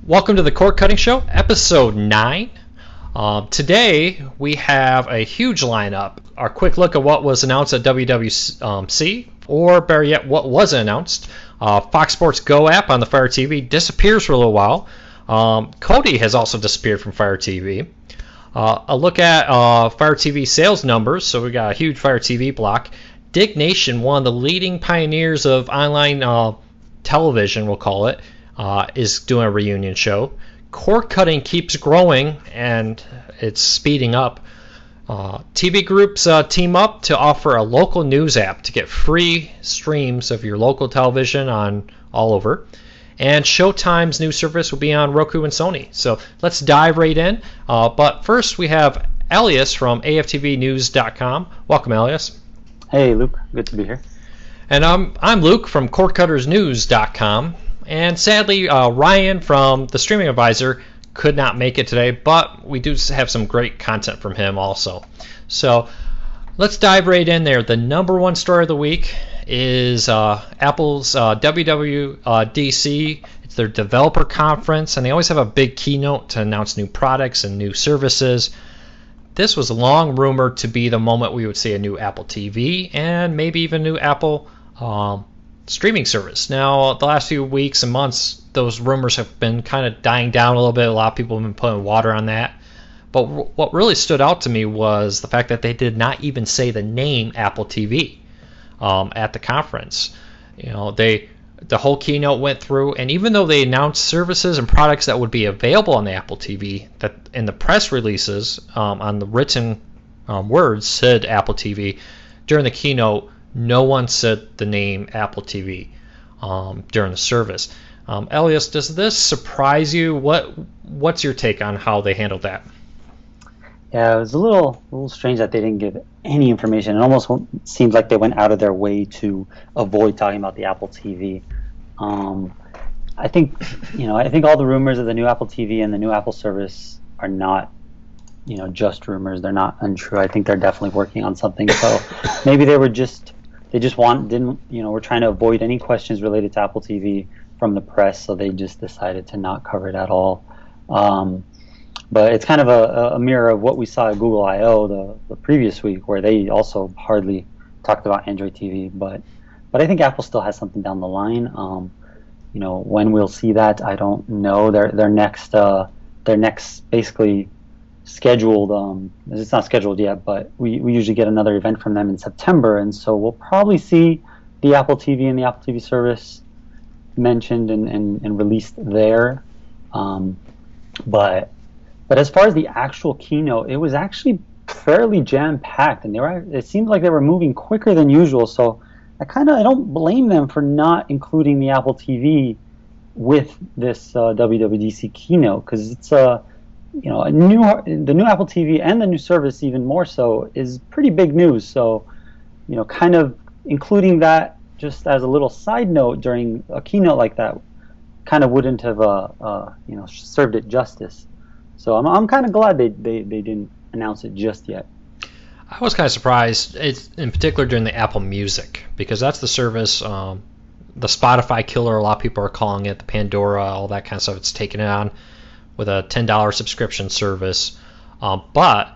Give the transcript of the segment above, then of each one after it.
Welcome to the Cord Cutting Show, episode 9. Today we have a huge lineup. Our quick look at what was announced at WWDC, or better yet, what wasn't announced. Fox Sports Go app on the Fire TV disappears for a little while. Kodi has also disappeared from Fire TV. A look at Fire TV sales numbers. So we got a huge Fire TV block. Diggnation, one of the leading pioneers of online television, we'll call it, is doing a reunion show. Cord cutting keeps growing and it's speeding up. TV groups team up to offer a local news app to get free streams of your local television on all over. And Showtime's new service will be on Roku and Sony. So let's dive right in. But first we have Elias from AFTVnews.com. Welcome, Elias. Hey, Luke. Good to be here. And I'm Luke from CordCuttersNews.com. And sadly, Ryan from the Streaming Advisor could not make it today, but we do have some great content from him also. So let's dive right in there. The number one story of the week is Apple's WWDC. It's their developer conference, and they always have a big keynote to announce new products and new services. This was long rumored to be the moment we would see a new Apple TV and maybe even a new Apple streaming service. Now, the last few weeks and months, those rumors have been kind of dying down a little bit. A lot of people have been putting water on that. But what really stood out to me was the fact that they did not even say the name Apple TV at the conference. You know, the whole keynote went through, and even though they announced services and products that would be available on the Apple TV, that in the press releases on the written words said Apple TV, during the keynote, no one said the name Apple TV during the service. Elias, does this surprise you? What's your take on how they handled that? Yeah, it was a little strange that they didn't give any information. It almost seems like they went out of their way to avoid talking about the Apple TV. I think all the rumors of the new Apple TV and the new Apple service are not, just rumors. They're not untrue. I think they're definitely working on something. So maybe we're trying to avoid any questions related to Apple TV from the press, so they just decided to not cover it at all. But it's kind of a mirror of what we saw at Google I/O the previous week, where they also hardly talked about Android TV. But I think Apple still has something down the line. When we'll see that, I don't know. Their next basically scheduled. It's not scheduled yet, but we usually get another event from them in September, and so we'll probably see the Apple TV and the Apple TV service mentioned and released there. But as far as the actual keynote, it was actually fairly jam-packed, and it seemed like they were moving quicker than usual. So I don't blame them for not including the Apple TV with this WWDC keynote, because it's the new Apple TV and the new service, even more so, is pretty big news. So kind of including that just as a little side note during a keynote like that kind of wouldn't have served it justice. So I'm kind of glad they didn't announce it just yet. I was kind of surprised, in particular during the Apple Music, because that's the service, the Spotify killer, a lot of people are calling it, the Pandora, all that kind of stuff. It's taken it on with a $10 subscription service. But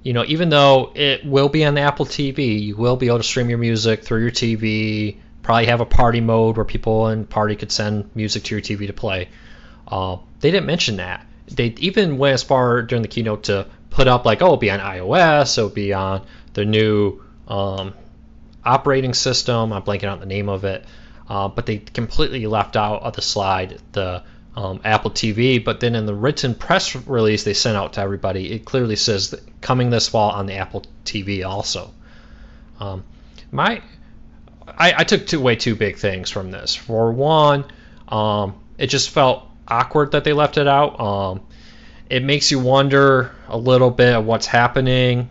even though it will be on the Apple TV, you will be able to stream your music through your TV, probably have a party mode where people in party could send music to your TV to play. They didn't mention that. They even went as far during the keynote to put up it'll be on iOS, it'll be on the new operating system. I'm blanking out the name of it. But they completely left out of the slide the Apple TV. But then in the written press release they sent out to everybody, it clearly says that coming this fall on the Apple TV also. I took two big things from this. For one, it just felt awkward that they left it out. It makes you wonder a little bit of what's happening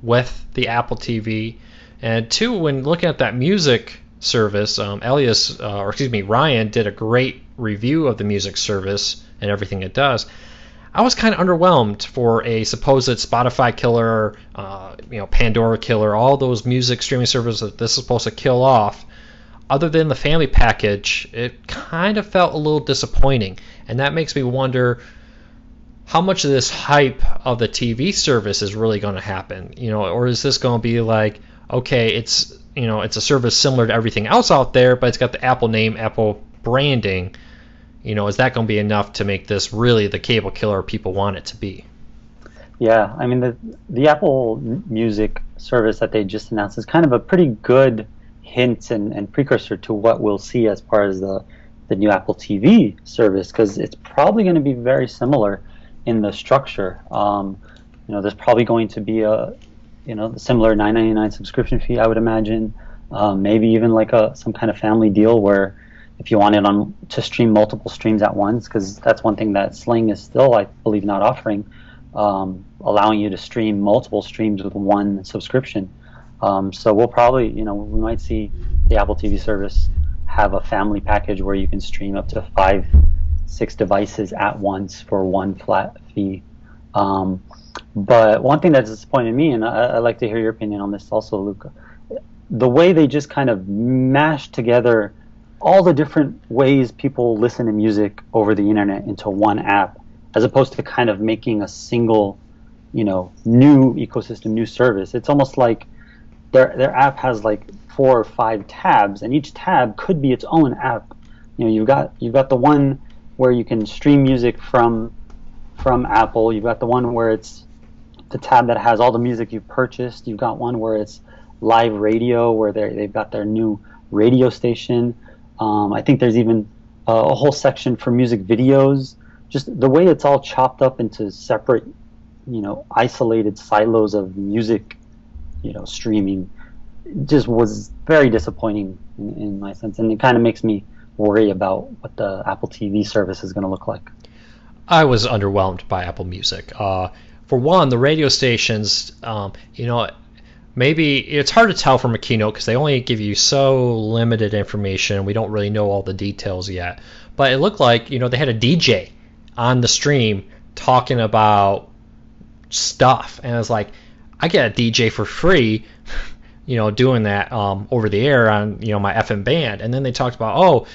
with the Apple TV. And two, when looking at that music service, Ryan did a great review of the music service and everything it does. I was kind of underwhelmed for a supposed Spotify killer, Pandora killer, all those music streaming services that this is supposed to kill off. other than the family package, it kind of felt a little disappointing. And that makes me wonder how much of this hype of the TV service is really going to happen, or is this going to be like, okay, it's a service similar to everything else out there, but it's got the Apple name, Apple branding. Is that going to be enough to make this really the cable killer people want it to be? Yeah, I mean, the Apple Music service that they just announced is kind of a pretty good hint and precursor to what we'll see as far as the new Apple TV service, because it's probably going to be very similar in the structure. There's probably going to be a the similar $9.99 subscription fee, I would imagine. Maybe even like some kind of family deal where if you wanted to stream multiple streams at once, because that's one thing that Sling is still, I believe, not offering, allowing you to stream multiple streams with one subscription. So we'll probably, we might see the Apple TV service have a family package where you can stream up to 5-6 devices at once for one flat fee. But one thing that disappointed me, and I'd like to hear your opinion on this also, Luca, the way they just kind of mashed together all the different ways people listen to music over the internet into one app, as opposed to kind of making a single, new ecosystem, new service. It's almost like their app has like 4 or 5 tabs, and each tab could be its own app. You've got the one where you can stream music from Apple. You've got the one where it's the tab that has all the music you've purchased. You've got one where it's live radio, where they've got their new radio station. I think there's even a whole section for music videos. Just the way it's all chopped up into separate, isolated silos of music, streaming, just was very disappointing in my sense, and it kind of makes me worry about what the Apple TV service is going to look like. I was underwhelmed by Apple Music. For one, the radio stations, maybe it's hard to tell from a keynote because they only give you so limited information. We don't really know all the details yet. But it looked like, they had a DJ on the stream talking about stuff. And I was like, I get a DJ for free, doing that over the air on, my FM band. And then they talked about,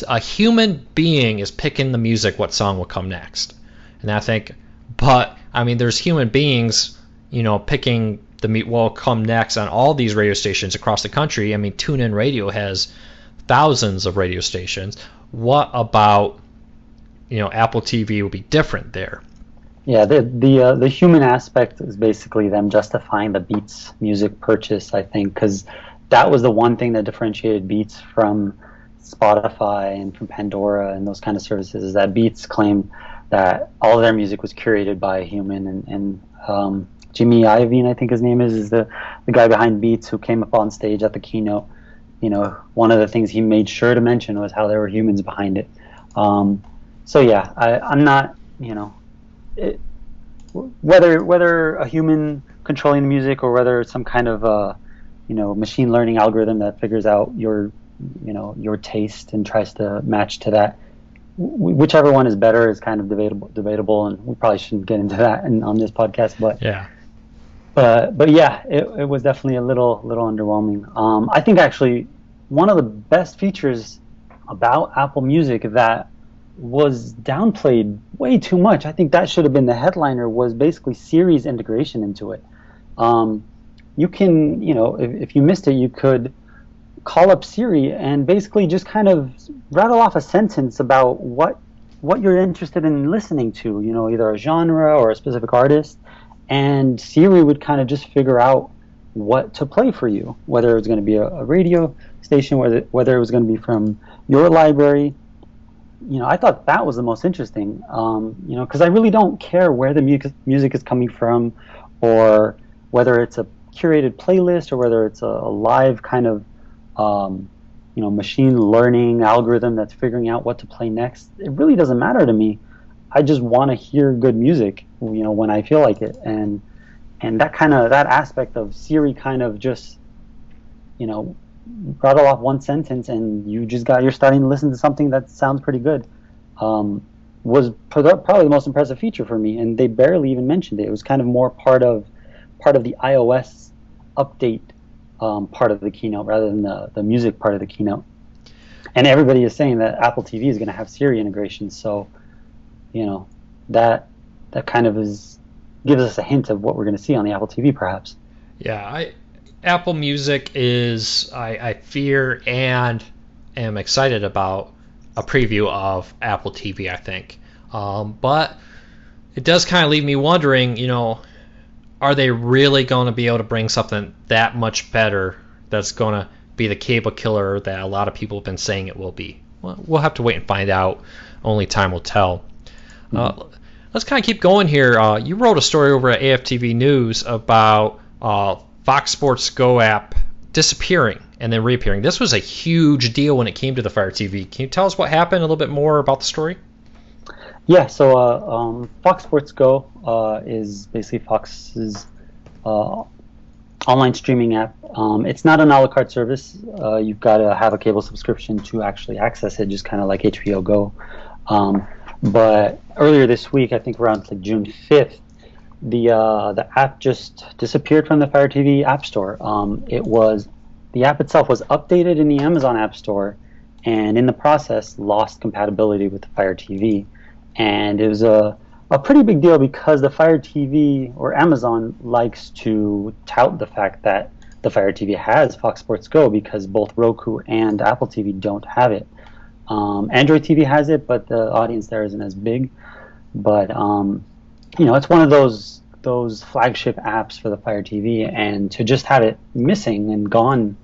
a human being is picking the music, what song will come next. And I think, but, there's human beings, picking what will come next on all these radio stations across the country. TuneIn Radio has thousands of radio stations. What about, Apple TV will be different there? Yeah, the human aspect is basically them justifying the Beats music purchase, I think, because that was the one thing that differentiated Beats from Spotify and from Pandora and those kind of services, is that Beats claimed that all of their music was curated by a human, and Jimmy Iovine, I think his name is the guy behind Beats, who came up on stage at the keynote. One of the things he made sure to mention was how there were humans behind it. So yeah, I'm not, whether a human controlling the music or whether it's some kind of machine learning algorithm that figures out your taste and tries to match to that. Whichever one is better is kind of debatable, and we probably shouldn't get into that on this podcast. But yeah, but yeah, it was definitely a little underwhelming. I think actually one of the best features about Apple Music that was downplayed way too much, I think that should have been the headliner, was basically Siri's integration into it. You can, if you missed it, you could call up Siri and basically just kind of rattle off a sentence about what you're interested in listening to, either a genre or a specific artist, and Siri would kind of just figure out what to play for you, whether it was going to be a radio station, whether it was going to be from your library. I thought that was the most interesting, because I really don't care where the music is coming from, or whether it's a curated playlist or whether it's a live kind of machine learning algorithm that's figuring out what to play next. It really doesn't matter to me. I just want to hear good music, when I feel like it, and that aspect of Siri kind of just, rattle off one sentence and you're starting to listen to something that sounds pretty good, was probably the most impressive feature for me, and they barely even mentioned it. It was kind of more part of the iOS update part of the keynote rather than the music part of the keynote. And everybody is saying that Apple TV is going to have Siri integration. So, you know, that kind of gives us a hint of what we're going to see on the Apple TV, perhaps. Yeah, Apple Music is, I fear and am excited about a preview of Apple TV, I think. But it does kind of leave me wondering, are they really going to be able to bring something that much better that's going to be the cable killer that a lot of people have been saying it will be? Well, we'll have to wait and find out. Only time will tell. Let's kind of keep going here. You wrote a story over at AFTVnews about Fox Sports Go app disappearing and then reappearing. This was a huge deal when it came to the Fire TV. Can you tell us what happened, a little bit more about the story? Yeah, so Fox Sports Go is basically Fox's online streaming app. It's not an a la carte service. You've got to have a cable subscription to actually access it, just kind of like HBO Go. But earlier this week, I think around like June 5th, the app just disappeared from the Fire TV App Store. The app itself was updated in the Amazon App Store, and in the process lost compatibility with the Fire TV. And it was a pretty big deal because the Fire TV, or Amazon, likes to tout the fact that the Fire TV has Fox Sports Go because both Roku and Apple TV don't have it. Android TV has it, but the audience there isn't as big. But it's one of those flagship apps for the Fire TV, and to just have it missing and gone,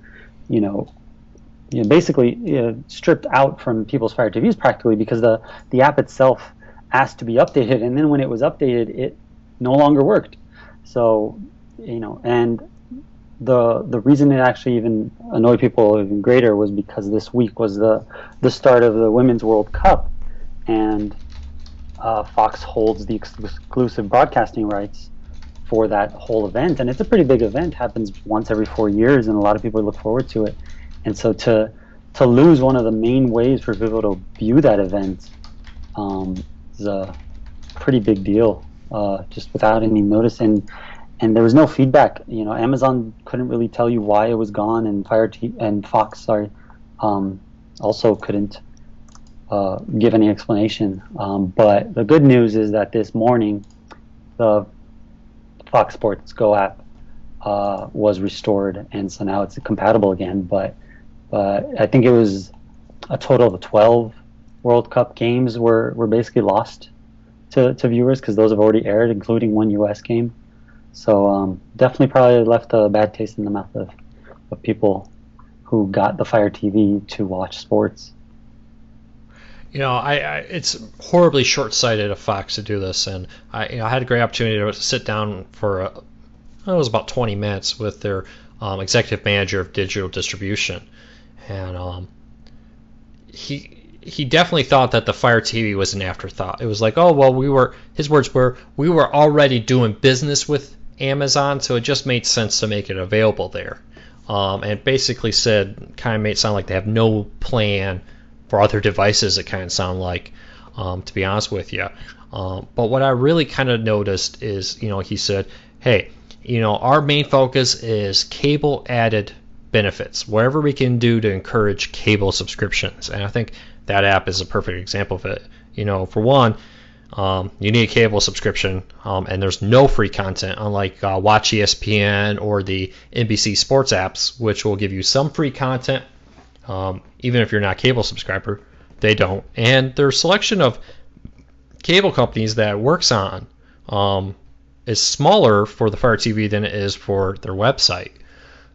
basically stripped out from people's Fire TVs practically, because the app itself asked to be updated, and then when it was updated, it no longer worked. So, and the reason it actually even annoyed people even greater was because this week was the start of the Women's World Cup, and Fox holds the exclusive broadcasting rights for that whole event, and it's a pretty big event. Happens once every 4 years, and a lot of people look forward to it. And so to lose one of the main ways for people to view that event is a pretty big deal, just without any notice. And there was no feedback. Amazon couldn't really tell you why it was gone, and Fox, also couldn't give any explanation. But the good news is that this morning, the Fox Sports Go app was restored, and so now it's compatible again. But I think it was a total of 12 World Cup games were basically lost to viewers, because those have already aired, including one U.S. game. So definitely probably left a bad taste in the mouth of people who got the Fire TV to watch sports. It's horribly short-sighted of Fox to do this, and I had a great opportunity to sit down for it was about 20 minutes with their executive manager of digital distribution, and he definitely thought that the Fire TV was an afterthought. It was like, oh well, his words were, we were already doing business with Amazon, so it just made sense to make it available there, and basically kind of made it sound like they have no plan for other devices. It kind of sound like, to be honest with you. But what I really kind of noticed is, he said, hey, our main focus is cable added benefits, whatever we can do to encourage cable subscriptions. And I think that app is a perfect example of it. For one, you need a cable subscription, and there's no free content, unlike Watch ESPN or the NBC Sports apps, which will give you some free content. Even if you're not a cable subscriber, they don't. And their selection of cable companies that it works on is smaller for the Fire TV than it is for their website.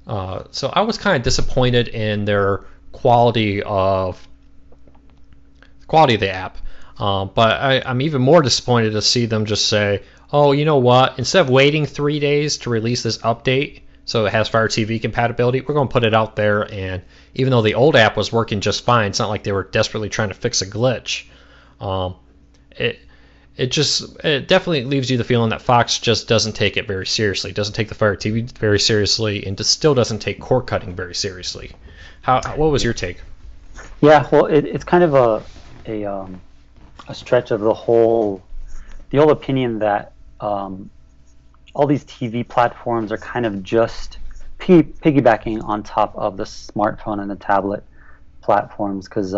So I was kind of disappointed in their quality of the app. But I'm even more disappointed to see them just say, oh, you know what? Instead of waiting 3 days to release this update so it has Fire TV compatibility, we're going to put it out there. And even though the old app was working just fine, it's not like they were desperately trying to fix a glitch. It definitely leaves you the feeling that Fox just doesn't take it very seriously, doesn't take the Fire TV very seriously, and still doesn't take cord cutting very seriously. What was your take? Yeah, well, it's kind of a stretch of the whole opinion that all these TV platforms are kind of just piggybacking on top of the smartphone and the tablet. platforms, because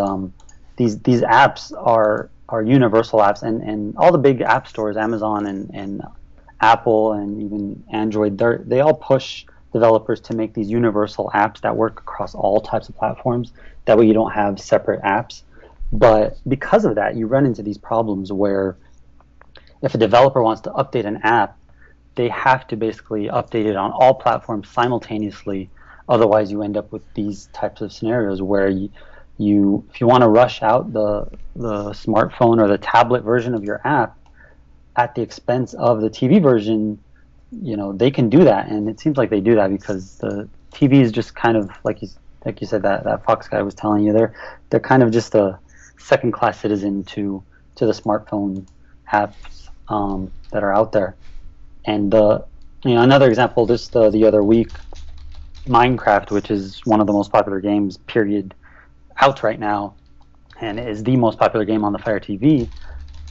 these apps are universal apps, and all the big app stores, Amazon and Apple and even Android, they all push developers to make these universal apps that work across all types of platforms. That way you don't have separate apps. But because of that, you run into these problems where if a developer wants to update an app, they have to basically update it on all platforms simultaneously. Otherwise, you end up with these types of scenarios where if you want to rush out the smartphone or the tablet version of your app at the expense of the TV version, they can do that, and it seems like they do that because the TV is just kind of like you said, that Fox guy was telling you, they're kind of just a second-class citizen to the smartphone apps that are out there. And another example, just the other week, Minecraft, which is one of the most popular games, period, out right now, and is the most popular game on the Fire TV,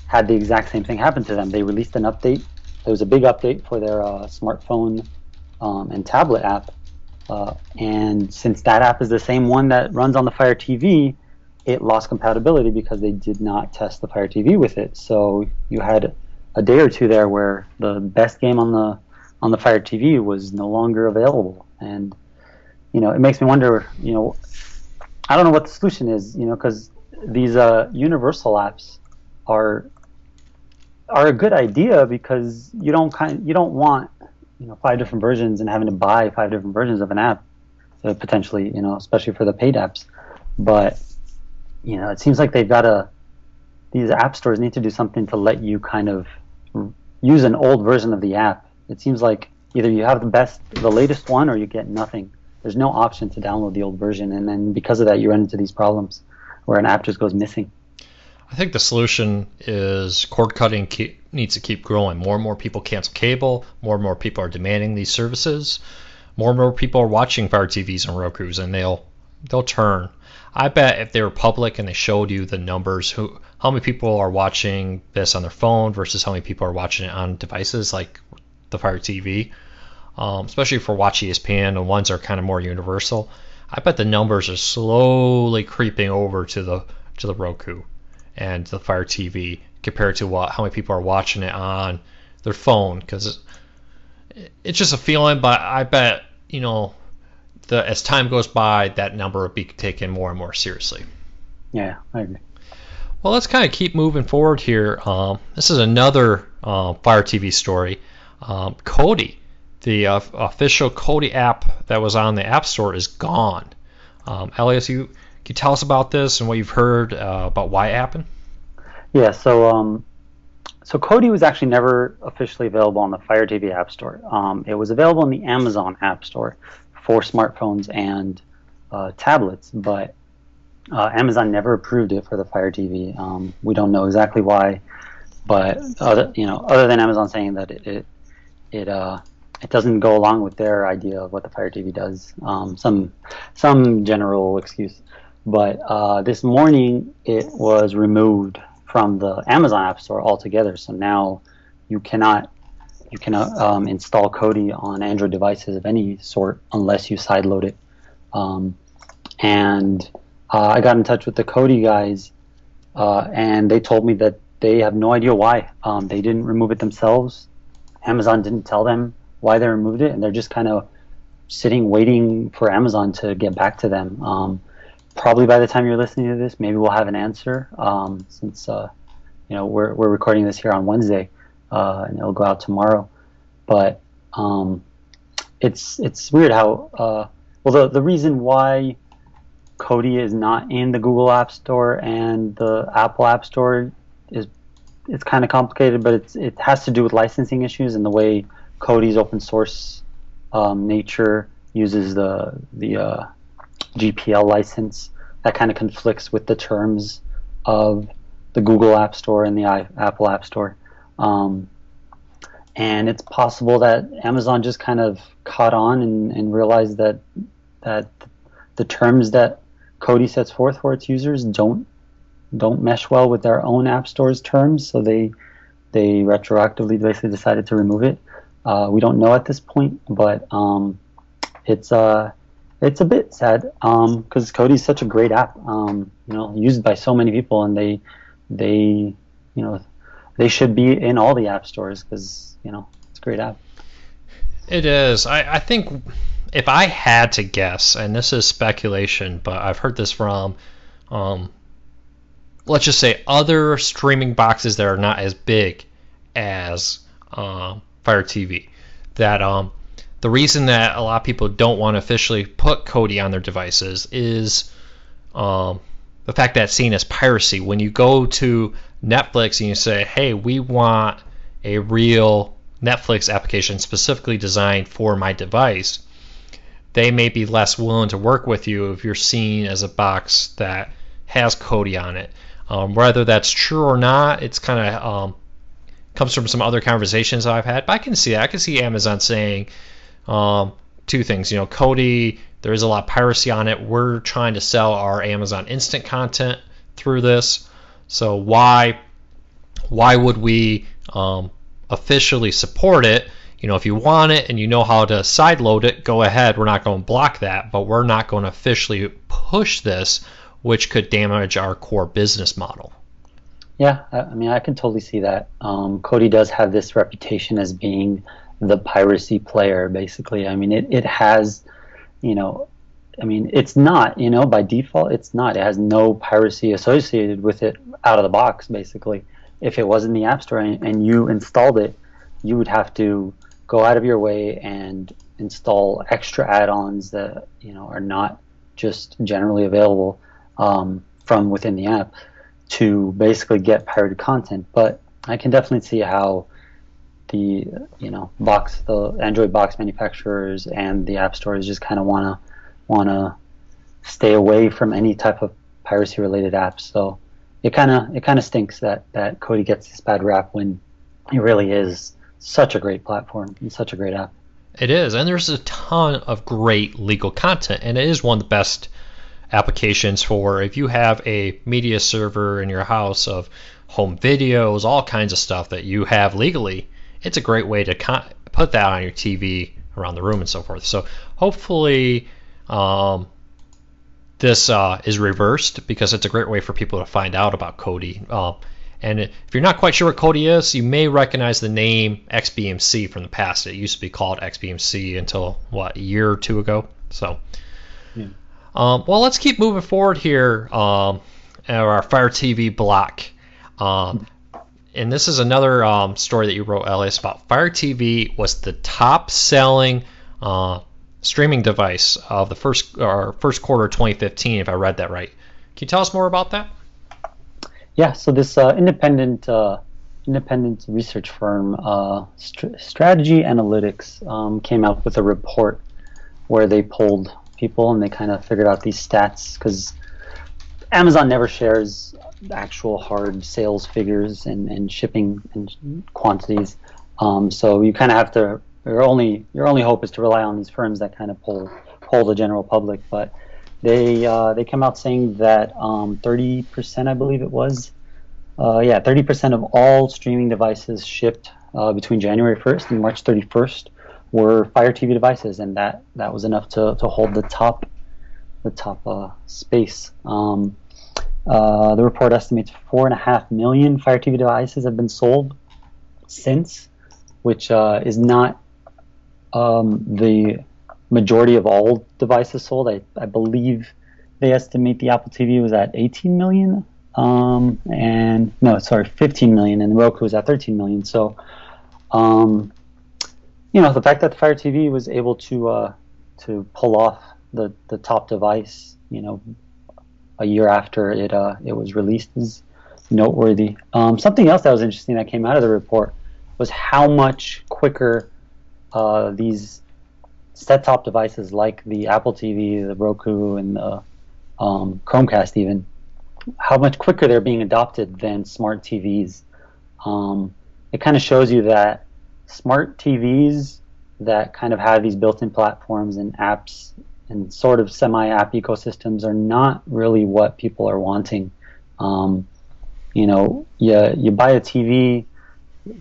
had the exact same thing happen to them. They released an update. It was a big update for their smartphone and tablet app, and since that app is the same one that runs on the Fire TV, it lost compatibility because they did not test the Fire TV with it. So you had a day or two there where the best game on the Fire TV was no longer available, and it makes me wonder. I don't know what the solution is. Because these universal apps are a good idea because you don't want 5 different versions and having to buy 5 different versions of an app, potentially, especially for the paid apps. But it seems like these app stores need to do something to let you kind of use an old version of the app. It seems like either you have the latest one, or you get nothing. There's no option to download the old version, and then because of that, you run into these problems where an app just goes missing. I think the solution is cord cutting needs to keep growing. More and more people cancel cable. More and more people are demanding these services. More and more people are watching Fire TVs and Rokus, and they'll turn. I bet if they were public and they showed you the numbers, how many people are watching this on their phone versus how many people are watching it on devices like the Fire TV, especially for Watch ESPN, the ones that are kind of more universal, I bet the numbers are slowly creeping over to the Roku and the Fire TV compared to how many people are watching it on their phone, because it's just a feeling. But I bet as time goes by, that number will be taken more and more seriously. Yeah, I agree. Well, let's kind of keep moving forward here. This is another Fire TV story. Kodi, the official Kodi app that was on the App Store, is gone. Elias, can you tell us about this and what you've heard about why it happened? Yeah, so Kodi was actually never officially available on the Fire TV App Store. It was available in the Amazon App Store for smartphones and tablets, but Amazon never approved it for the Fire TV. We don't know exactly why, but other than Amazon saying that it doesn't go along with their idea of what the Fire TV does, some general excuse. But this morning it was removed from the Amazon App Store altogether. So now you cannot install Kodi on Android devices of any sort unless you sideload it. And I got in touch with the Kodi guys, and they told me that they have no idea why. They didn't remove it themselves. Amazon didn't tell them why they removed it, and they're just kind of sitting waiting for Amazon to get back to them. Probably by the time you're listening to this, maybe we'll have an answer, since we're recording this here on Wednesday, and it'll go out tomorrow. But it's weird how the reason why Kodi is not in the Google App Store and the Apple App Store it's kind of complicated, but it has to do with licensing issues and the way Kodi's open source nature uses the GPL license that kind of conflicts with the terms of the Google App Store and the Apple App Store. And it's possible that Amazon just kind of caught on and realized that the terms that Kodi sets forth for its users don't mesh well with their own app store's terms, so they retroactively basically decided to remove it. We don't know at this point, but it's It's a bit sad because Kodi's such a great app, used by so many people, and they you know they should be in all the app stores because it's a great app. It is. I think if I had to guess, and this is speculation, but I've heard this from, let's just say, other streaming boxes that are not as big as Fire TV, that the reason that a lot of people don't want to officially put Kodi on their devices is the fact that it's seen as piracy. When you go to Netflix and you say, hey, we want a real Netflix application specifically designed for my device, they may be less willing to work with you if you're seen as a box that has Kodi on it. Whether that's true or not, it's kind of comes from some other conversations I've had. But I can see that. I can see Amazon saying two things. Kodi, there is a lot of piracy on it. We're trying to sell our Amazon Instant content through this. So why would we officially support it? If you want it and you know how to sideload it, go ahead. We're not going to block that, but we're not going to officially push this, which could damage our core business model. Yeah, I can totally see that. Kodi does have this reputation as being the piracy player, basically. It has, it's not, by default, it's not. It has no piracy associated with it out of the box, basically. If it was in the App Store and you installed it, you would have to go out of your way and install extra add-ons that, are not just generally available from within the app to basically get pirated content. But I can definitely see how the Android box manufacturers and the app stores just kind of wanna stay away from any type of piracy related apps. So it kind of stinks that Kodi gets this bad rap when it really is such a great platform and such a great app. It is, and there's a ton of great legal content, and it is one of the best applications for if you have a media server in your house of home videos, all kinds of stuff that you have legally. It's a great way to put that on your TV around the room and so forth. So hopefully this is reversed, because it's a great way for people to find out about Kodi. And if you're not quite sure what Kodi is, you may recognize the name XBMC from the past. It used to be called XBMC until, a year or two ago. So, yeah. Well, let's keep moving forward here. Our Fire TV block. And this is another story that you wrote, Elias, about Fire TV was the top-selling streaming device of the first quarter of 2015, if I read that right. Can you tell us more about that? Yeah, so this independent research firm, Strategy Analytics, came out with a report where they polled people and they kind of figured out these stats, because Amazon never shares actual hard sales figures and shipping and quantities. So you kind of have to, your only hope is to rely on these firms that kind of poll the general public. But they came out saying that 30%, I believe it was, 30% of all streaming devices shipped between January 1st and March 31st were Fire TV devices, and that was enough to hold the top space. The report estimates 4.5 million Fire TV devices have been sold since, which is not the majority of all devices sold. I believe they estimate the Apple TV was at 18 million, 15 million, and the Roku was at 13 million. So, the fact that the Fire TV was able to pull off the top device, a year after it was released is noteworthy. Something else that was interesting that came out of the report was how much quicker these set-top devices like the Apple TV, the Roku, and the Chromecast even, how much quicker they're being adopted than smart TVs. It kind of shows you that smart TVs that kind of have these built-in platforms and apps and sort of semi-app ecosystems are not really what people are wanting. You buy a TV,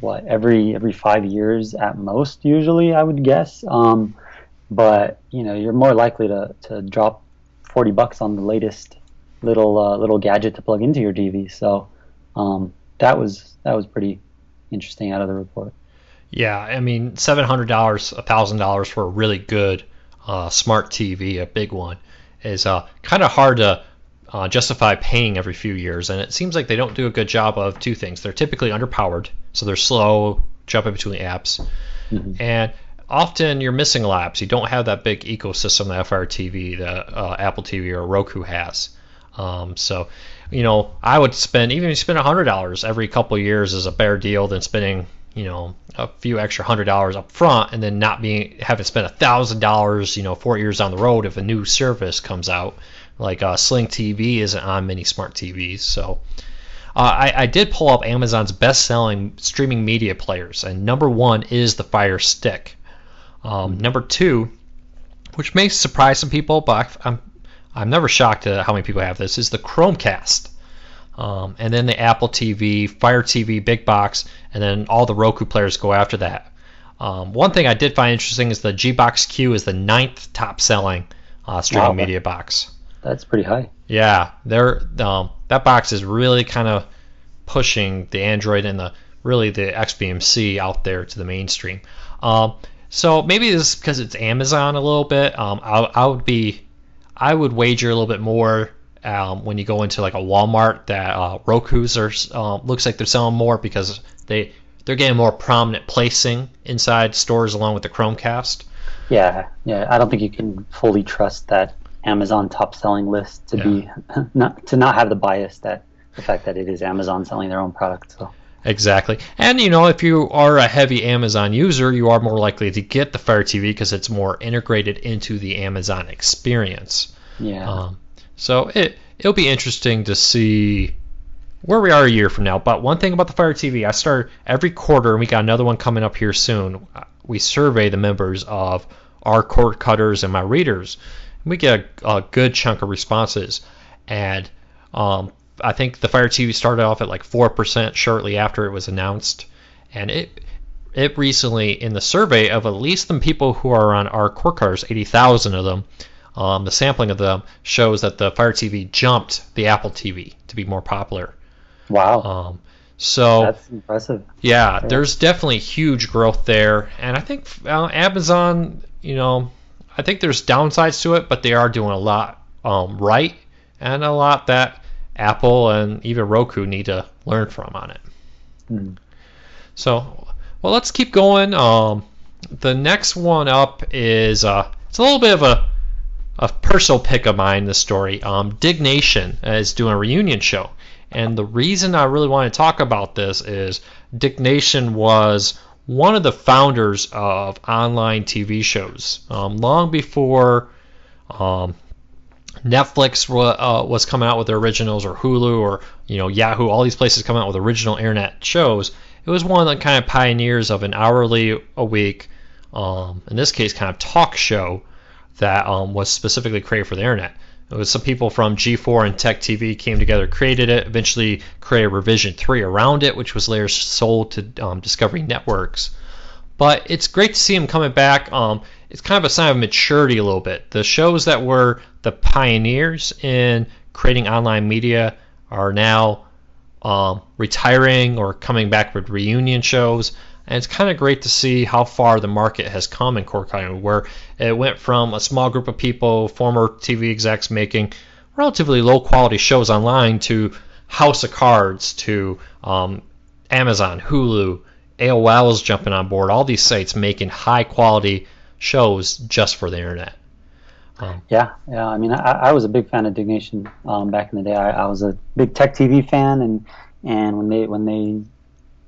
every 5 years at most, usually, I would guess. but you're more likely to drop $40 on the latest little gadget to plug into your TV. So that was pretty interesting out of the report. Yeah, I mean, $700, $1,000 for a really good smart TV, a big one, is kind of hard to justify paying every few years. And it seems like they don't do a good job of two things. They're typically underpowered, so they're slow, jumping between apps. Mm-hmm. And often you're missing apps. You don't have that big ecosystem that Fire TV, the Apple TV, or Roku has. So, I would spend, even if you spend $100 every couple of years, is a better deal than spending, a few extra $100 up front and then not having spent $1,000, 4 years down the road if a new service comes out. Like Sling TV isn't on many smart TVs. So I did pull up Amazon's best-selling streaming media players, and number one is the Fire Stick. Number two, which may surprise some people, but I'm never shocked at how many people have this, is the Chromecast. And then the Apple TV, Fire TV, Big Box, and then all the Roku players go after that. One thing I did find interesting is the G-Box Q is the 9th top-selling streaming media box. That's pretty high. Yeah, that box is really kind of pushing the Android and the XBMC out there to the mainstream. So maybe this is because it's Amazon a little bit. I would wager a little bit more when you go into like a Walmart that Roku's looks like they're selling more because they're getting more prominent placing inside stores along with the Chromecast. Yeah. I don't think you can fully trust that Amazon top selling list to be not have the bias that the fact that it is Amazon selling their own product. So. Exactly. And if you are a heavy Amazon user, you are more likely to get the Fire TV because it's more integrated into the Amazon experience. Yeah. So it'll be interesting to see where we are a year from now. But one thing about the Fire TV, I start every quarter, and we got another one coming up here soon. We survey the members of our cord cutters and my readers. We get a good chunk of responses. And I think the Fire TV started off at like 4% shortly after it was announced. And it recently, in the survey of at least the people who are on our cord cutters, 80,000 of them, the sampling of them shows that the Fire TV jumped the Apple TV to be more popular. Wow. So that's impressive. Yeah, there's definitely huge growth there. And I think Amazon, I think there's downsides to it, but they are doing a lot right and a lot that Apple and even Roku need to learn from on it. So, well, let's keep going. The next one up is it's a little bit of a personal pick of mine, this story. Diggnation is doing a reunion show. And the reason I really want to talk about this is Diggnation was one of the founders of online TV shows. Long before Netflix was coming out with their originals, or Hulu, or Yahoo, all these places coming out with original internet shows, it was one of the kind of pioneers of an hourly a week, in this case kind of talk show that was specifically created for the internet. It was some people from G4 and Tech TV came together, created it, eventually created Revision 3 around it, which was later sold to Discovery Networks. But it's great to see them coming back. It's kind of a sign of maturity a little bit. The shows that were the pioneers in creating online media are now retiring or coming back with reunion shows. And it's kind of great to see how far the market has come in cord cutting, where it went from a small group of people, former TV execs, making relatively low-quality shows online to House of Cards, to Amazon, Hulu, AOL's jumping on board, all these sites making high-quality shows just for the internet. Yeah. I mean, I was a big fan of Diggnation back in the day. I was a big Tech TV fan, and when they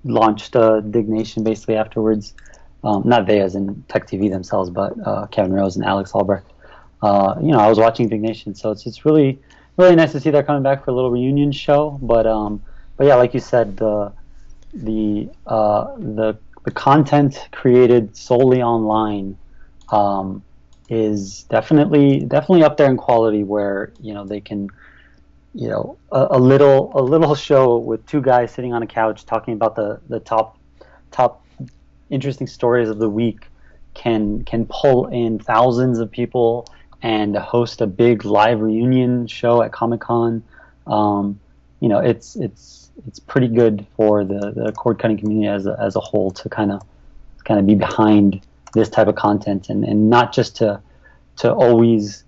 launched Diggnation basically afterwards, not they as in Tech TV themselves, but Kevin Rose and Alex Albrecht. I was watching Diggnation, so it's really nice to see they're coming back for a little reunion show. But yeah, like you said, the content created solely online is definitely up there in quality, where they can. A little show with two guys sitting on a couch talking about the top interesting stories of the week can pull in thousands of people and host a big live reunion show at Comic-Con. It's pretty good for the cord cutting community as a whole to kind of be behind this type of content and not just to always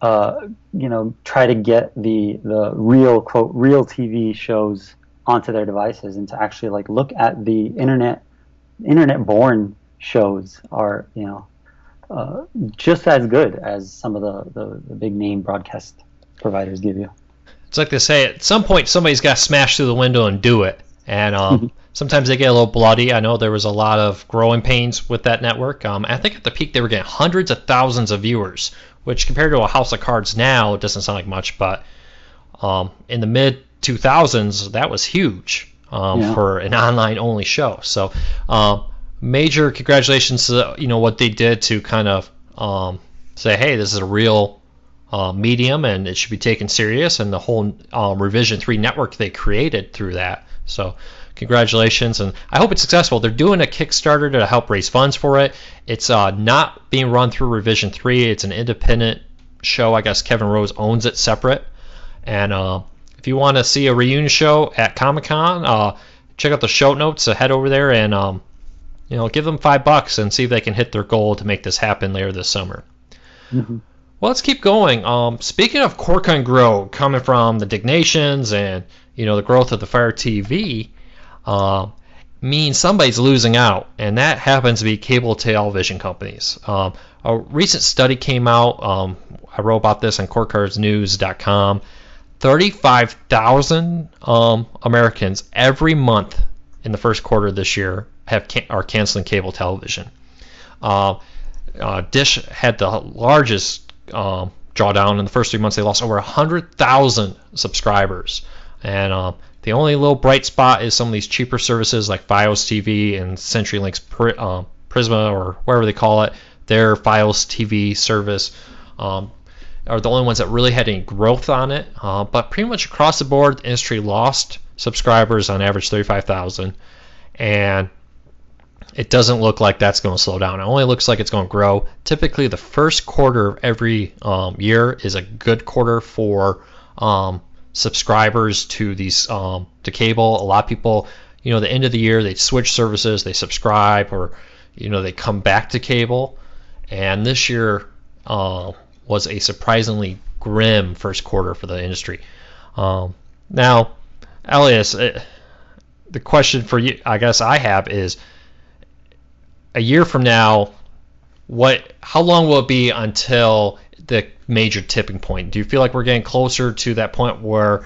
try to get the real quote real TV shows onto their devices, and to actually like look at the internet born shows are just as good as some of the big name broadcast providers give you. It's like they say, at some point somebody's got to smash through the window and do it. And sometimes they get a little bloody. I know there was a lot of growing pains with that network. I think at the peak they were getting hundreds of thousands of viewers, which compared to a House of Cards now, it doesn't sound like much. But in the mid-2000s, that was huge for an online-only show. So major congratulations to what they did to kind of say, hey, this is a real medium and it should be taken serious, and the whole Revision 3 network they created through that. So congratulations, and I hope it's successful. They're doing a Kickstarter to help raise funds for it. It's not being run through Revision 3. It's an independent show. I guess Kevin Rose owns it separate. And if you want to see a reunion show at Comic-Con, check out the show notes. Head over there and give them $5 and see if they can hit their goal to make this happen later this summer. Mm-hmm. Well, let's keep going. Speaking of cord cutting grow, coming from the Dignations and the growth of the Fire TV, means somebody's losing out, and that happens to be cable television companies. A recent study came out. I wrote about this on cordcardsnews.com. 35,000 Americans every month in the first quarter of this year are canceling cable television. Dish had the largest drawdown in the first 3 months. They lost over 100,000 subscribers, and the only little bright spot is some of these cheaper services like Fios TV and CenturyLink's Prisma, or whatever they call it. Their Fios TV service are the only ones that really had any growth on it. But pretty much across the board, the industry lost subscribers on average 35,000, and it doesn't look like that's going to slow down. It only looks like it's going to grow. Typically, the first quarter of every year is a good quarter for subscribers to these to cable. A lot of people, the end of the year, they switch services, they subscribe, or they come back to cable. And this year was a surprisingly grim first quarter for the industry. Now, Elias, the question for you, I guess I have, is a year from now, how long will it be until the major tipping point? Do you feel like we're getting closer to that point where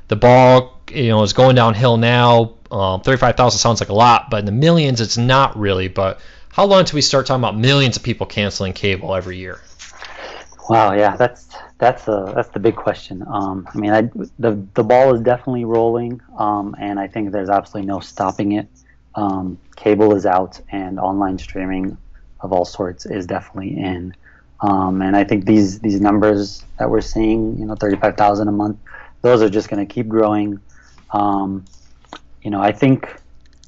the ball is going downhill now? 35,000 sounds like a lot, but in the millions it's not really. But how long until we start talking about millions of people canceling cable every year? Wow, yeah, that's the big question. The ball is definitely rolling, and I think there's absolutely no stopping it. Cable is out, and online streaming of all sorts is definitely in. And I think these numbers that we're seeing, 35,000 a month, those are just going to keep growing. I think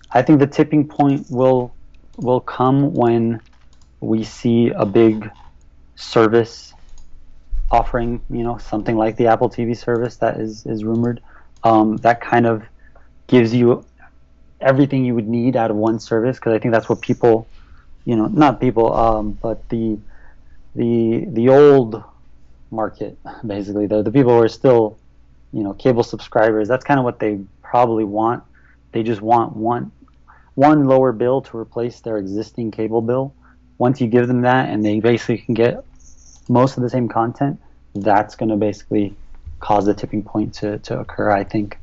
the tipping point will come when we see a big service offering, something like the Apple TV service that is rumored. That kind of gives you everything you would need out of one service, because I think that's what people, not people, but the old market, basically, the people who are still, cable subscribers, that's kind of what they probably want. They just want one lower bill to replace their existing cable bill. Once you give them that and they basically can get most of the same content, that's going to basically cause the tipping point to occur, I think.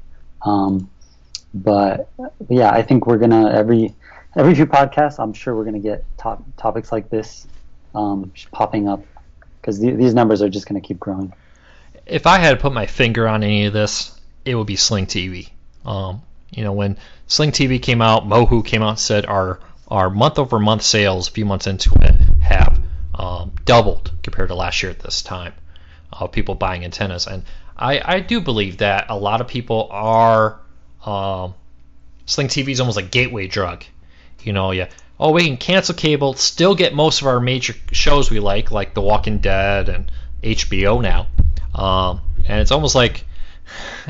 But yeah, I think we're gonna every few podcasts, I'm sure we're gonna get topics like this popping up, because these numbers are just gonna keep growing. If I had to put my finger on any of this, it would be Sling TV. When Sling TV came out, Mohu came out and said our month-over-month sales a few months into it have doubled compared to last year at this time. People buying antennas, and I do believe that a lot of people are. Sling TV is almost like a gateway drug. You oh, we can cancel cable, still get most of our major shows we like The Walking Dead and HBO now. And it's almost like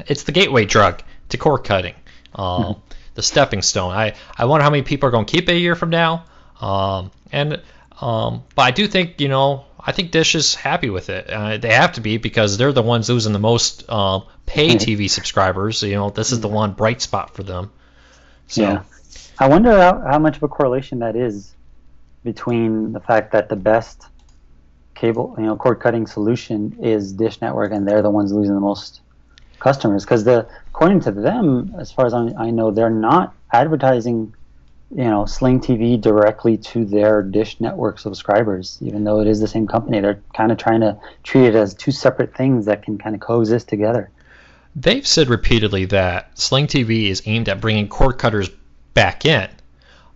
it's the gateway drug to cord cutting, the stepping stone. I wonder how many people are going to keep it a year from now. But I do think, I think Dish is happy with it. They have to be, because they're the ones losing the most pay TV subscribers. This is the one bright spot for them. So. Yeah. I wonder how much of a correlation that is between the fact that the best cable, cord cutting solution is Dish Network, and they're the ones losing the most customers. Because according to them, as far as I know, they're not advertising, Sling TV directly to their Dish Network subscribers, even though it is the same company. They're kind of trying to treat it as two separate things that can kind of coexist together. They've said repeatedly that Sling TV is aimed at bringing cord cutters back in.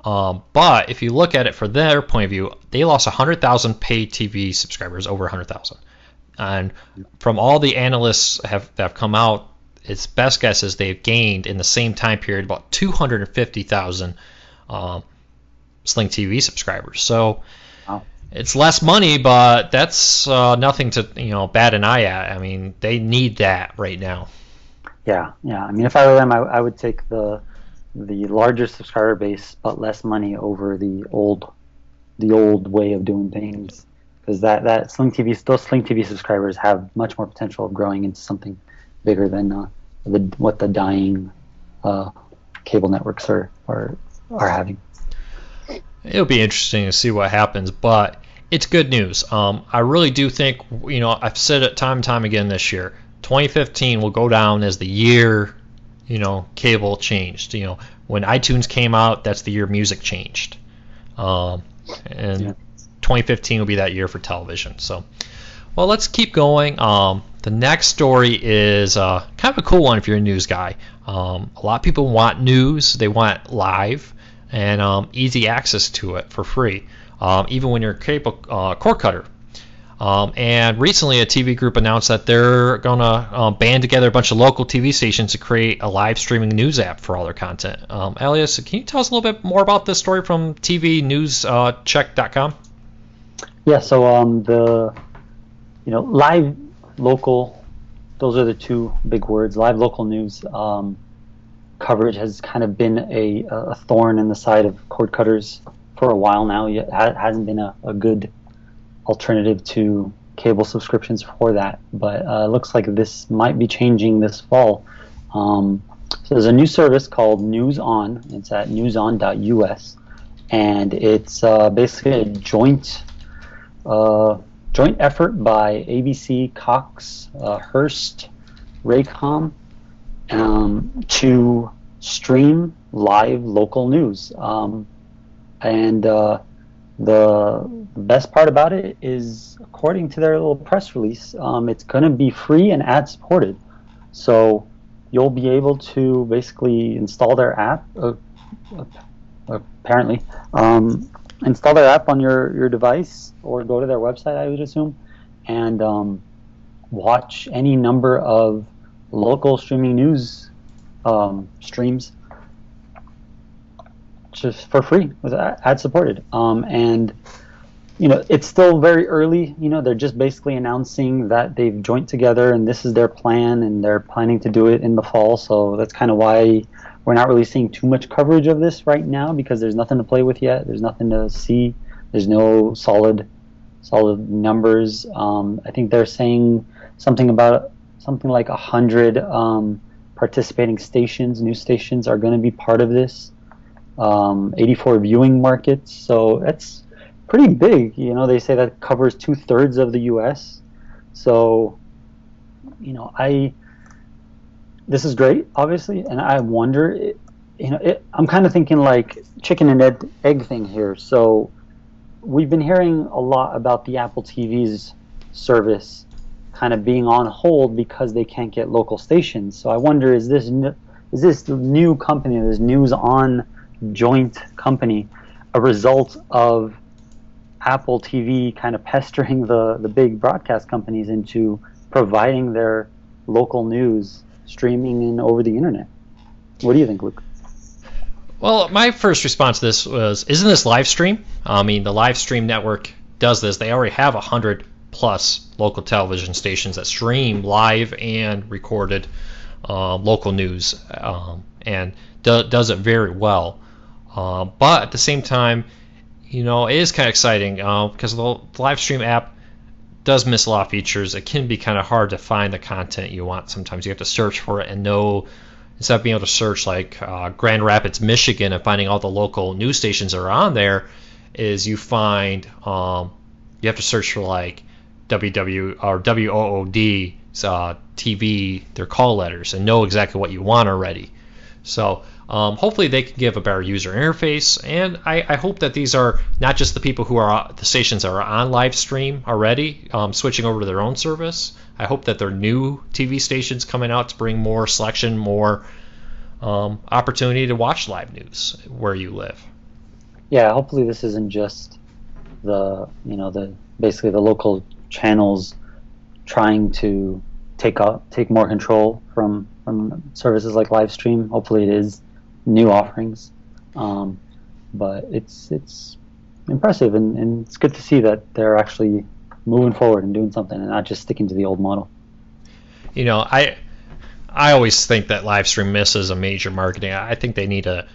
But if you look at it from their point of view, they lost 100,000 paid TV subscribers, over 100,000. And from all the analysts that have come out, its best guess is they've gained in the same time period about 250,000 Sling TV subscribers. So wow. It's less money, but that's nothing to bat an eye at. I mean, they need that right now. Yeah. I mean, if I were them, I would take the larger subscriber base but less money over the old way of doing things, because that Sling TV, those Sling TV subscribers have much more potential of growing into something bigger than what the dying cable networks are having. It'll be interesting to see what happens, but it's good news. I really do think, I've said it time and time again this year, 2015 will go down as the year cable changed. When iTunes came out, that's the year music changed. And 2015 will be that year for television. So, well, let's keep going. The next story is kind of a cool one if you're a news guy. A lot of people want news. They want live and easy access to it for free, even when you're a cable cord cutter. And recently a TV group announced that they're going to band together a bunch of local TV stations to create a live streaming news app for all their content. Elias, can you tell us a little bit more about this story from TVNewsCheck.com? Yeah, so the live local, those are the two big words. Live local news coverage has kind of been a thorn in the side of cord cutters for a while now. It hasn't been a good alternative to cable subscriptions for that, but it looks like this might be changing this fall. So there's a new service called NewsON. It's at newson.us, and it's basically a joint effort by ABC, Cox, Hearst, Raycom, to stream live local news. And the best part about it is, according to their little press release, it's going to be free and ad supported. So you'll be able to basically install their app, apparently, install their app on your device or go to their website, I would assume, and watch any number of local streaming news streams just for free with ad supported. And it's still very early. They're just basically announcing that they've joined together and this is their plan, and they're planning to do it in the fall. So that's kind of why we're not really seeing too much coverage of this right now, because there's nothing to play with yet. There's nothing to see. There's no solid numbers. I think they're saying something like 100 participating stations, news stations, are going to be part of this. 84 viewing markets, so that's pretty big. They say that covers 2/3 of the U.S. So, this is great, obviously, and I wonder, I'm kind of thinking like chicken and egg thing here. So, we've been hearing a lot about the Apple TV's service kind of being on hold because they can't get local stations. So I wonder, is this new company, this NewsON joint company, a result of Apple TV kind of pestering the big broadcast companies into providing their local news streaming in over the internet? What do you think, Luke? Well, my first response to this was, isn't this live stream? I mean, the live stream network does this. They already have 100 plus local television stations that stream live and recorded local news, and does it very well. But at the same time, it is kind of exciting because the live stream app does miss a lot of features. It can be kind of hard to find the content you want. Sometimes you have to search for it and know. Instead of being able to search like Grand Rapids, Michigan, and finding all the local news stations that are on there, is you find you have to search for like WOOD TV, their call letters, and know exactly what you want already. So hopefully they can give a better user interface, and I hope that these are not just the people who are the stations that are on live stream already switching over to their own service. I hope that there are new TV stations coming out to bring more selection, more opportunity to watch live news where you live. Yeah, hopefully this isn't just the basically the local channels trying to take more control from services like live stream. Hopefully it is new offerings, but it's impressive, and it's good to see that they're actually moving forward and doing something and not just sticking to the old model. I always think that live stream misses a major marketing. I think they need to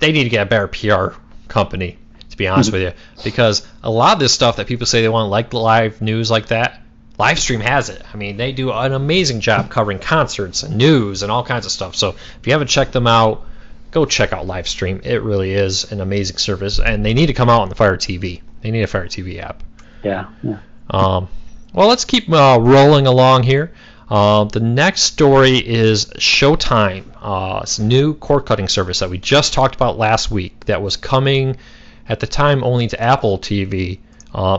get a better PR company, to be honest with you, because a lot of this stuff that people say they want, like live news like that, live stream has it. I mean, they do an amazing job covering concerts and news and all kinds of stuff. So if you haven't checked them out, go check out live stream. It really is an amazing service, and they need to come out on the Fire TV. They need a Fire TV app. Yeah. Well, let's keep rolling along here. The next story is Showtime. It's a new cord-cutting service that we just talked about last week that was coming at the time only to Apple TV.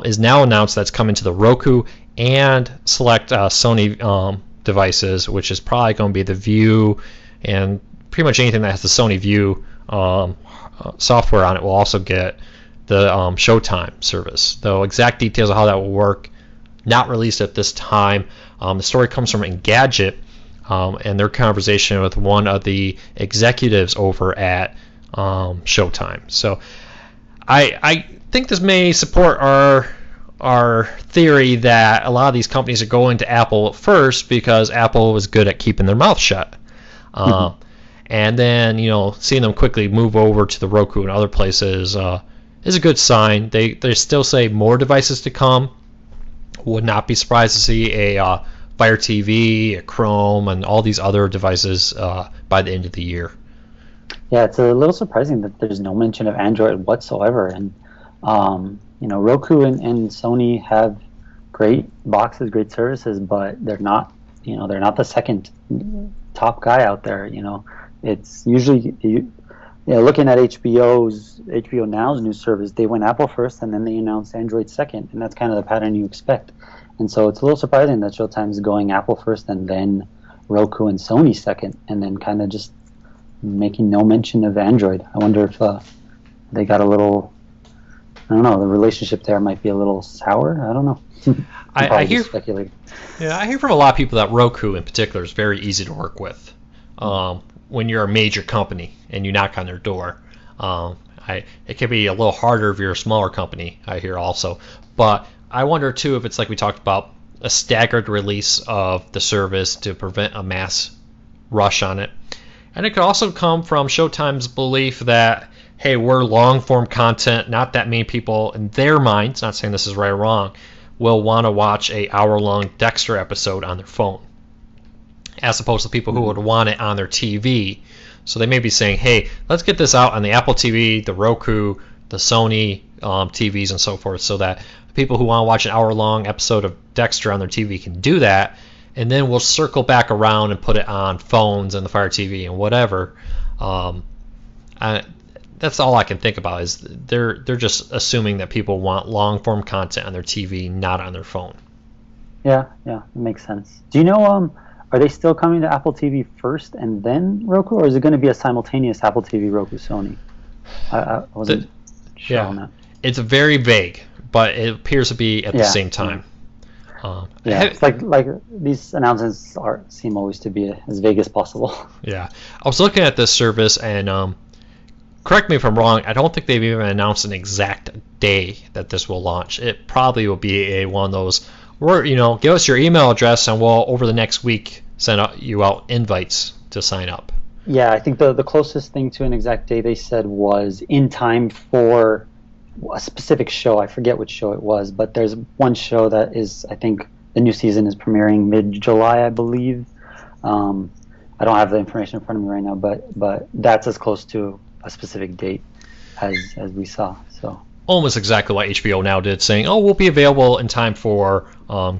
Is now announced that's coming to the Roku and select Sony devices, which is probably going to be the View, and pretty much anything that has the Sony View software on it will also get the Showtime service. Though exact details of how that will work, not released at this time. The story comes from Engadget and their conversation with one of the executives over at Showtime. So I think this may support our theory that a lot of these companies are going to Apple first because Apple was good at keeping their mouth shut. And then, seeing them quickly move over to the Roku and other places is a good sign. They still say more devices to come. Would not be surprised to see a Fire TV, a Chrome, and all these other devices by the end of the year. Yeah, it's a little surprising that there's no mention of Android whatsoever. And Roku and Sony have great boxes, great services, but they're not the second top guy out there. It's usually looking at HBO Now's new service, they went Apple first and then they announced Android second, and that's kind of the pattern you expect. And so it's a little surprising that Showtime's going Apple first and then Roku and Sony second, and then kind of just making no mention of Android. I wonder if they got a little, I don't know, the relationship there might be a little sour. I don't know. I hear speculating. Yeah, I hear from a lot of people that Roku in particular is very easy to work with. When you're a major company and you knock on their door, it can be a little harder if you're a smaller company, I hear also. But I wonder too if it's like we talked about, a staggered release of the service to prevent a mass rush on it. And it could also come from Showtime's belief that, hey, we're long form content, not that many people in their minds, not saying this is right or wrong, will want to watch a hour-long Dexter episode on their phone, as opposed to people who would want it on their TV. So they may be saying, hey, let's get this out on the Apple TV, the Roku, the Sony TVs, and so forth, so that people who want to watch an hour-long episode of Dexter on their TV can do that, and then we'll circle back around and put it on phones and the Fire TV and whatever. That's all I can think about, is they're just assuming that people want long-form content on their TV, not on their phone. Yeah, it makes sense. Do you know, are they still coming to Apple TV first and then Roku, or is it going to be a simultaneous Apple TV, Roku, Sony? I wasn't sure on that. It's very vague, but it appears to be at the same time. It's like these announcements seem always to be as vague as possible. Yeah, I was looking at this service, and correct me if I'm wrong, I don't think they've even announced an exact day that this will launch. It probably will be one of those, give us your email address and we'll, over the next week, send you out invites to sign up. Yeah, I think the closest thing to an exact day they said was in time for a specific show. I forget which show it was, but there's one show that is, I think, the new season is premiering mid-July, I believe. I don't have the information in front of me right now, but that's as close to a specific date as we saw. So almost exactly what HBO Now did, saying, "Oh, we'll be available in time for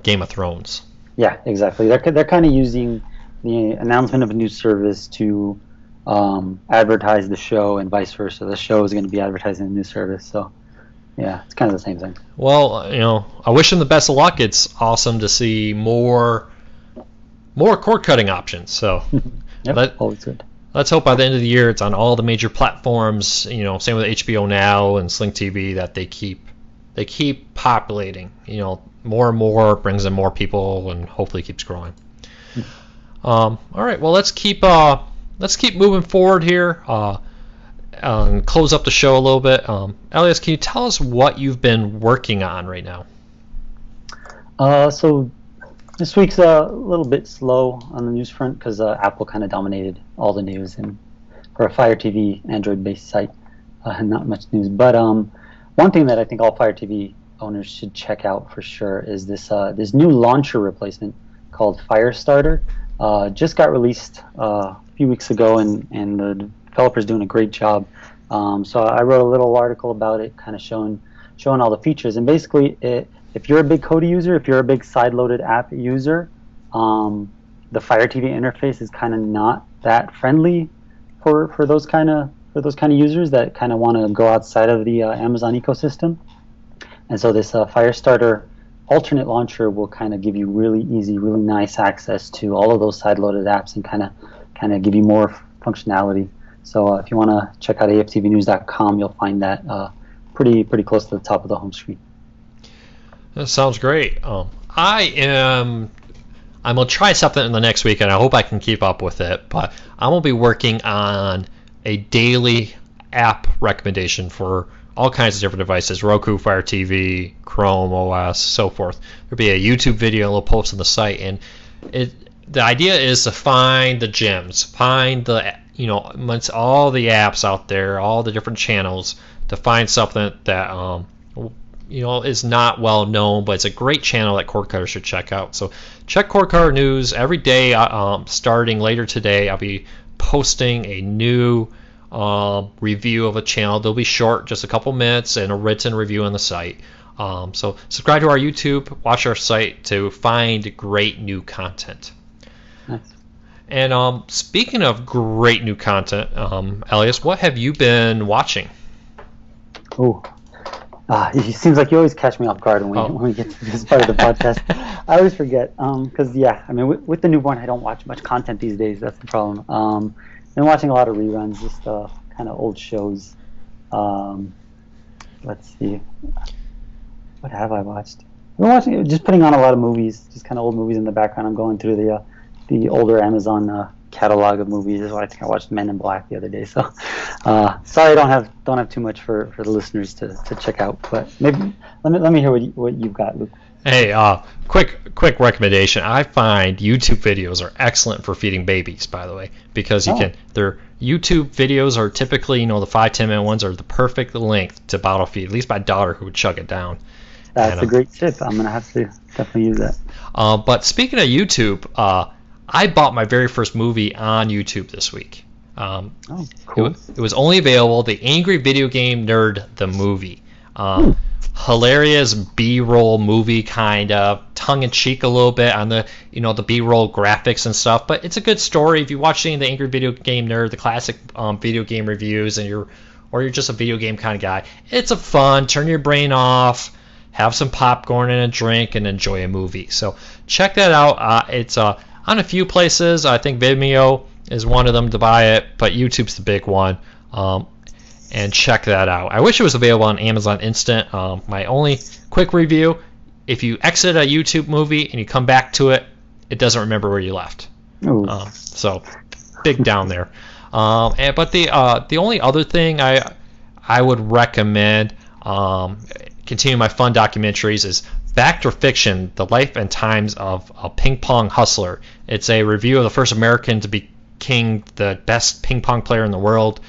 Game of Thrones." Yeah, exactly. They're kind of using the announcement of a new service to advertise the show, and vice versa. The show is going to be advertising the new service, so yeah, it's kind of the same thing. Well, I wish them the best of luck. It's awesome to see more cord cutting options. So yep, always good. Let's hope by the end of the year it's on all the major platforms. Same with HBO Now and Sling TV, that they keep populating. More and more brings in more people, and hopefully keeps growing. All right, well, let's keep moving forward here. And close up the show a little bit. Elias, can you tell us what you've been working on right now? So this week's a little bit slow on the news front because Apple kind of dominated all the news, and for a Fire TV Android-based site, not much news. But one thing that I think all Fire TV owners should check out for sure is this new launcher replacement called Firestarter. Just got released a few weeks ago, and the developer's doing a great job. So I wrote a little article about it, kind of showing all the features. And basically, if you're a big Kodi user, if you're a big side-loaded app user, the Fire TV interface is kind of not that friendly for those kind of users that kind of want to go outside of the Amazon ecosystem. And so this Firestarter alternate launcher will kind of give you really easy, really nice access to all of those side-loaded apps and kind of give you more functionality. So if you want to check out AFTVnews.com, you'll find that pretty close to the top of the home screen. That sounds great. I'm gonna try something in the next week, and I hope I can keep up with it. But I'm gonna be working on a daily app recommendation for all kinds of different devices: Roku, Fire TV, Chrome OS, so forth. There'll be a YouTube video we'll post on the site, and the idea is to find the gems, find the amongst all the apps out there, all the different channels, to find something that is not well known, but it's a great channel that cord cutters should check out. So check Cord Cutter News every day. Starting later today, I'll be posting a new review of a channel. They'll be short, just a couple minutes, and a written review on the site. So subscribe to our YouTube, watch our site to find great new content. Nice. And speaking of great new content, Elias, what have you been watching? Oh, it seems like you always catch me off guard when we get to this part of the podcast. I always forget because, with the newborn, I don't watch much content these days. That's the problem. Been watching a lot of reruns, just kind of old shows. Let's see. What have I watched? I've been watching, just putting on a lot of movies, just kind of old movies in the background. I'm going through the older Amazon catalog of movies. Is what I think I watched Men in Black the other day. So sorry, I don't have too much for the listeners to check out. But maybe let me hear what you've got, Luke. Hey, quick recommendation. I find YouTube videos are excellent for feeding babies, by the way, because their YouTube videos are typically, the 5-10 minute ones are the perfect length to bottle feed. At least my daughter, who would chug it down. That's a great tip. I'm gonna have to definitely use that. But speaking of YouTube, I bought my very first movie on YouTube this week. Cool. It was only available, The Angry Video Game Nerd, the movie. Hilarious B-roll movie, kind of tongue-in-cheek a little bit on the the B-roll graphics and stuff, but it's a good story. If you watch The Angry Video Game Nerd, the classic video game reviews, and you're just a video game kind of guy, it's a fun, turn your brain off, have some popcorn and a drink, and enjoy a movie. So check that out. It's on a few places. I think Vimeo is one of them to buy it, but YouTube's the big one. And check that out. I wish it was available on Amazon Instant. My only quick review: if you exit a YouTube movie and you come back to it, it doesn't remember where you left. So big down there. But the only other thing I would recommend, continuing my fun documentaries, is Fact or Fiction: The Life and Times of a Ping Pong Hustler. It's a review of the first American to be king, the best ping pong player in the world,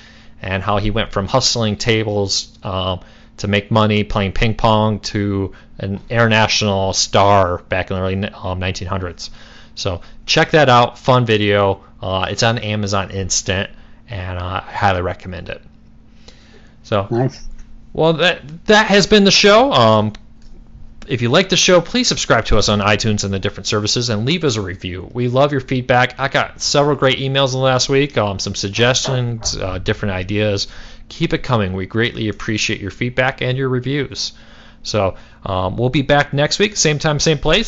and how he went from hustling tables to make money playing ping pong to an international star back in the early 1900s. So check that out. Fun video. It's on Amazon Instant, and I highly recommend it. So Nice. Well, that has been the show. If you like the show, please subscribe to us on iTunes and the different services and leave us a review. We love your feedback. I got several great emails in the last week, some suggestions, different ideas. Keep it coming. We greatly appreciate your feedback and your reviews. So we'll be back next week, same time, same place.